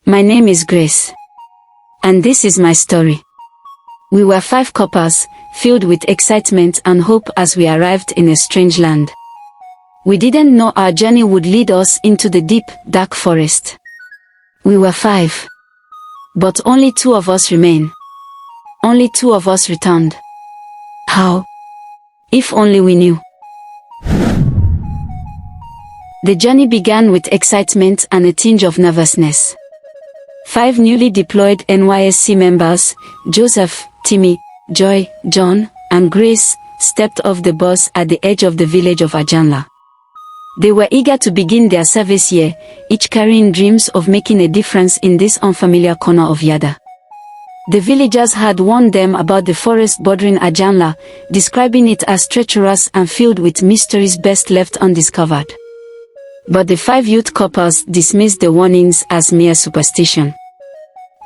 My name is Grace. And this is my story. We were 5 couples, filled with excitement and hope as we arrived in a strange land. We didn't know our journey would lead us into the deep, dark forest. We were 5. But only 2 of us remain. Only 2 of us returned. How? If only we knew. The journey began with excitement and a tinge of nervousness. 5 newly deployed NYSC members, Joseph, Timmy, Joy, John, and Grace, stepped off the bus at the edge of the village of Ajanla. They were eager to begin their service year, each carrying dreams of making a difference in this unfamiliar corner of Yada. The villagers had warned them about the forest bordering Ajanla, describing it as treacherous and filled with mysteries best left undiscovered. But the 5 youth couples dismissed the warnings as mere superstition.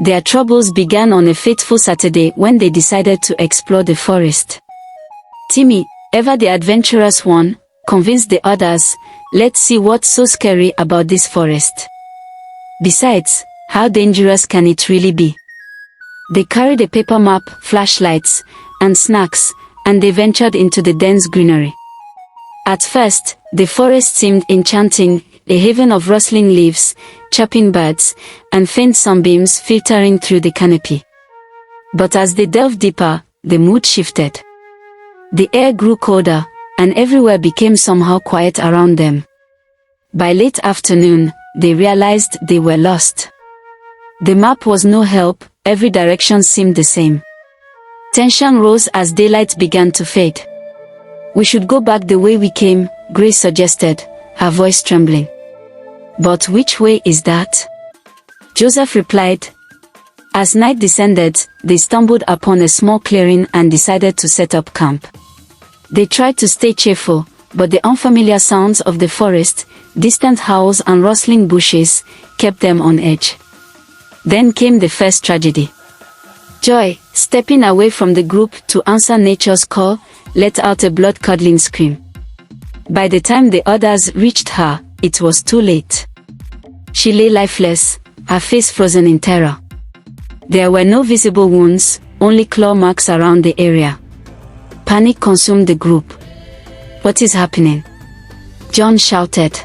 Their troubles began on a fateful Saturday when they decided to explore the forest. Timmy, ever the adventurous one, convinced the others, "Let's see what's so scary about this forest. Besides, how dangerous can it really be?" They carried a paper map, flashlights, and snacks, and they ventured into the dense greenery. At first, the forest seemed enchanting, a haven of rustling leaves, chirping birds, and faint sunbeams filtering through the canopy. But as they delved deeper, the mood shifted. The air grew colder, and everywhere became somehow quiet around them. By late afternoon, they realized they were lost. The map was no help, every direction seemed the same. Tension rose as daylight began to fade. "We should go back the way we came," Grace suggested, her voice trembling. "But which way is that?" Joseph replied. As night descended, they stumbled upon a small clearing and decided to set up camp. They tried to stay cheerful, but the unfamiliar sounds of the forest, distant howls and rustling bushes, kept them on edge. Then came the first tragedy. Joy, stepping away from the group to answer nature's call, let out a blood-curdling scream. By the time the others reached her, it was too late. She lay lifeless, her face frozen in terror. There were no visible wounds, only claw marks around the area. Panic consumed the group. "What is happening?" John shouted.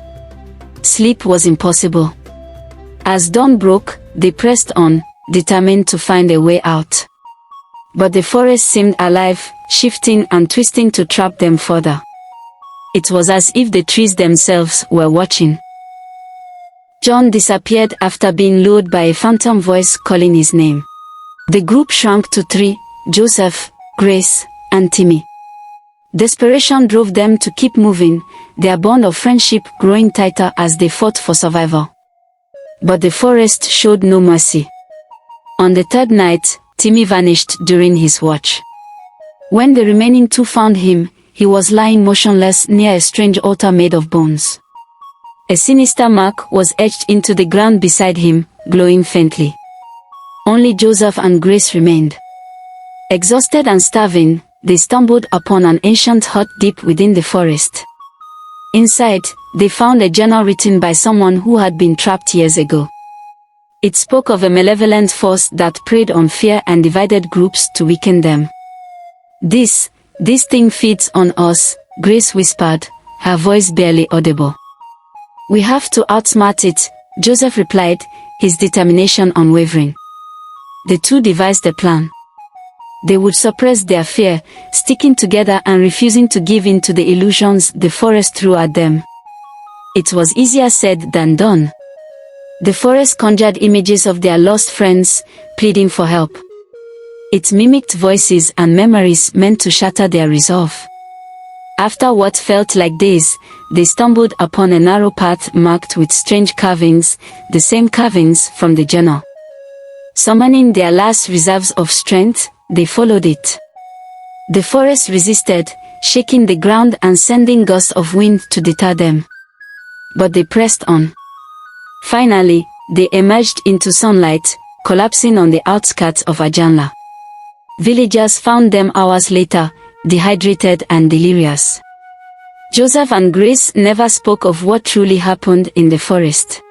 Sleep was impossible. As dawn broke, they pressed on, determined to find a way out. But the forest seemed alive, shifting and twisting to trap them further. It was as if the trees themselves were watching. John disappeared after being lured by a phantom voice calling his name. The group shrank to 3, Joseph, Grace, and Timmy. Desperation drove them to keep moving, their bond of friendship growing tighter as they fought for survival. But the forest showed no mercy. On the 3rd night, Timmy vanished during his watch. When the remaining 2 found him, he was lying motionless near a strange altar made of bones. A sinister mark was etched into the ground beside him, glowing faintly. Only Joseph and Grace remained. Exhausted and starving, they stumbled upon an ancient hut deep within the forest. Inside, they found a journal written by someone who had been trapped years ago. It spoke of a malevolent force that preyed on fear and divided groups to weaken them. This thing feeds on us," Grace whispered, her voice barely audible. "We have to outsmart it," Joseph replied, his determination unwavering. The 2 devised a plan. They would suppress their fear, sticking together and refusing to give in to the illusions the forest threw at them. It was easier said than done. The forest conjured images of their lost friends, pleading for help. It mimicked voices and memories meant to shatter their resolve. After what felt like days, they stumbled upon a narrow path marked with strange carvings, the same carvings from the journal. Summoning their last reserves of strength, they followed it. The forest resisted, shaking the ground and sending gusts of wind to deter them. But they pressed on. Finally, they emerged into sunlight, collapsing on the outskirts of Ajanla. Villagers found them hours later, dehydrated and delirious. Joseph and Grace never spoke of what truly happened in the forest.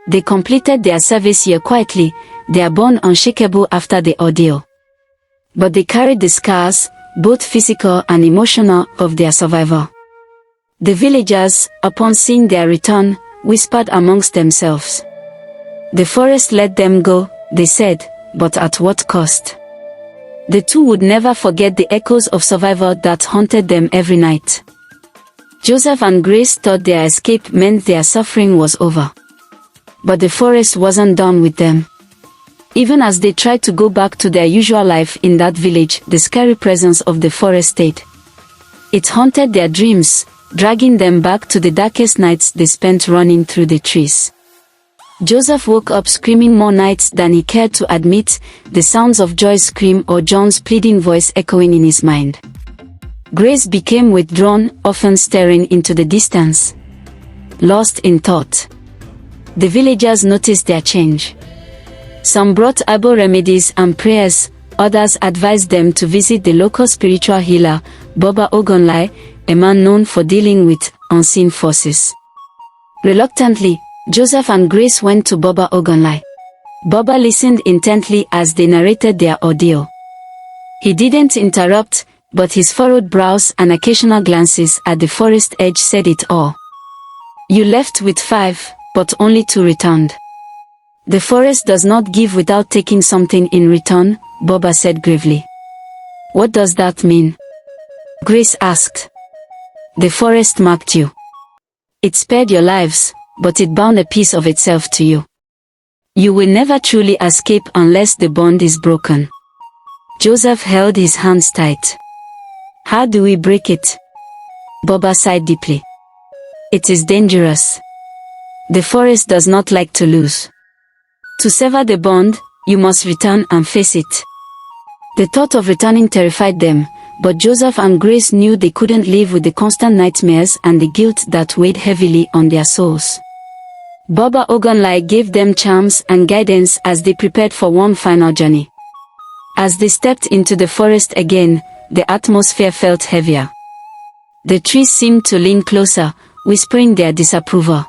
They completed their service year quietly, their bond unshakable after the ordeal. But they carried the scars, both physical and emotional, of their survival. The villagers, upon seeing their return, whispered amongst themselves. The forest let them go, they said, but at what cost? The two would never forget the echoes of survival that haunted them every night. Joseph and Grace thought their escape meant their suffering was over. But the forest wasn't done with them. Even as they tried to go back to their usual life in that village, the scary presence of the forest stayed. It haunted their dreams, dragging them back to the darkest nights they spent running through the trees. Joseph woke up screaming more nights than he cared to admit, the sounds of Joy's scream or John's pleading voice echoing in his mind. Grace became withdrawn, often staring into the distance, lost in thought. The villagers noticed their change. Some brought herbal remedies and prayers, others advised them to visit the local spiritual healer, Baba Ogunlai, a man known for dealing with unseen forces. Reluctantly, Joseph and Grace went to Baba Ogunlai. Baba listened intently as they narrated their ordeal. He didn't interrupt, but his furrowed brows and occasional glances at the forest edge said it all. You left with 5, but only 2 returned. The forest does not give without taking something in return, Baba said gravely. What does that mean? Grace asked. The forest marked you. It spared your lives, but it bound a piece of itself to you. You will never truly escape unless the bond is broken. Joseph held his hands tight. How do we break it? Baba sighed deeply. It is dangerous. The forest does not like to lose. To sever the bond, you must return and face it. The thought of returning terrified them, but Joseph and Grace knew they couldn't live with the constant nightmares and the guilt that weighed heavily on their souls. Baba Ogunlai gave them charms and guidance as they prepared for one final journey. As they stepped into the forest again, the atmosphere felt heavier. The trees seemed to lean closer, whispering their disapproval.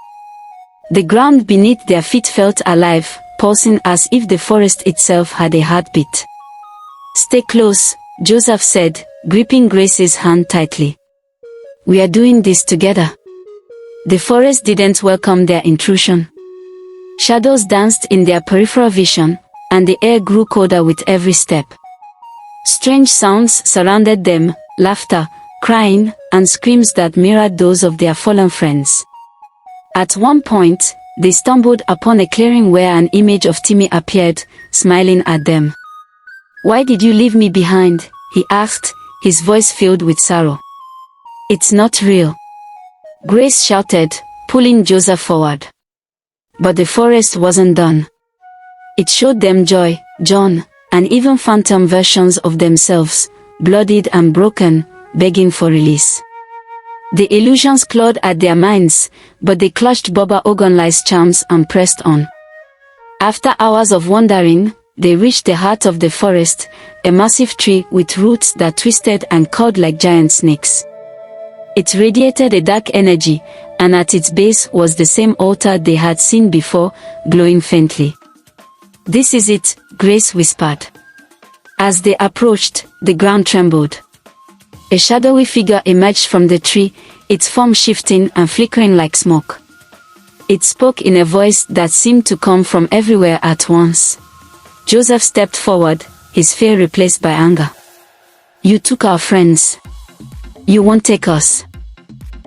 The ground beneath their feet felt alive, pulsing as if the forest itself had a heartbeat. Stay close, Joseph said, gripping Grace's hand tightly. We are doing this together. The forest didn't welcome their intrusion. Shadows danced in their peripheral vision, and the air grew colder with every step. Strange sounds surrounded them, laughter, crying, and screams that mirrored those of their fallen friends. At one point, they stumbled upon a clearing where an image of Timmy appeared, smiling at them. Why did you leave me behind? He asked, his voice filled with sorrow. It's not real. Grace shouted, pulling Joseph forward. But the forest wasn't done. It showed them Joy, John, and even phantom versions of themselves, bloodied and broken, begging for release. The illusions clawed at their minds, but they clutched Baba Ogunlai's charms and pressed on. After hours of wandering, they reached the heart of the forest, a massive tree with roots that twisted and curled like giant snakes. It radiated a dark energy, and at its base was the same altar they had seen before, glowing faintly. This is it, Grace whispered. As they approached, the ground trembled. A shadowy figure emerged from the tree, its form shifting and flickering like smoke. It spoke in a voice that seemed to come from everywhere at once. Joseph stepped forward, his fear replaced by anger. You took our friends. You won't take us.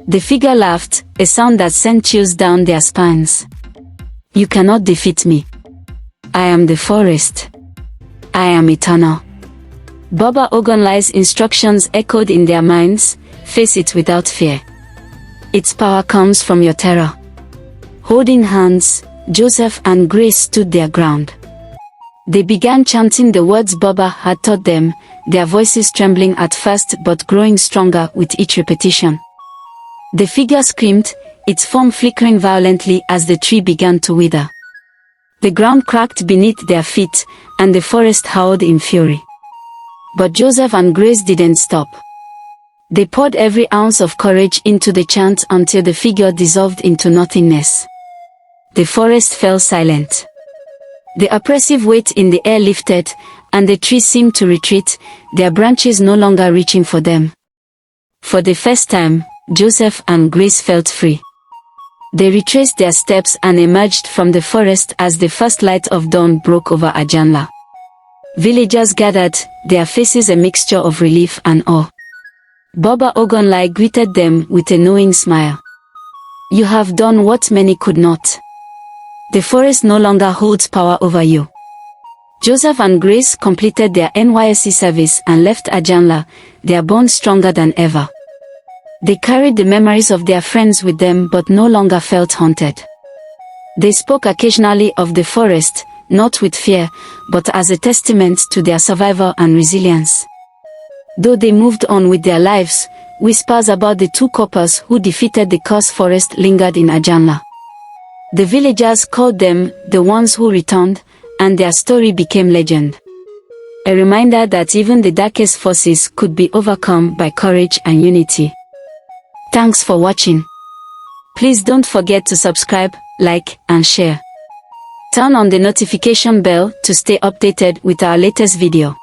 The figure laughed, a sound that sent chills down their spines. You cannot defeat me. I am the forest. I am eternal. Baba Ogunlai's instructions echoed in their minds, face it without fear. Its power comes from your terror. Holding hands, Joseph and Grace stood their ground. They began chanting the words Baba had taught them, their voices trembling at first but growing stronger with each repetition. The figure screamed, its form flickering violently as the tree began to wither. The ground cracked beneath their feet, and the forest howled in fury. But Joseph and Grace didn't stop. They poured every ounce of courage into the chant until the figure dissolved into nothingness. the forest fell silent. The oppressive weight in the air lifted, and the trees seemed to retreat, their branches no longer reaching for them. For the first time, Joseph and Grace felt free. They retraced their steps and emerged from the forest as the first light of dawn broke over Ajanla. Villagers gathered, their faces a mixture of relief and awe. Baba Ogonlai greeted them with a knowing smile. You have done what many could not. The forest no longer holds power over you. Joseph and Grace completed their NYSC service and left Ajanla, their bond stronger than ever. They carried the memories of their friends with them but no longer felt haunted. They spoke occasionally of the forest, not with fear, but as a testament to their survival and resilience. Though they moved on with their lives, whispers about the two coppers who defeated the cursed forest lingered in Ajanla. The villagers called them the ones who returned, and their story became legend. A reminder that even the darkest forces could be overcome by courage and unity. Thanks for watching. Please don't forget to subscribe, like, and share. Turn on the notification bell to stay updated with our latest video.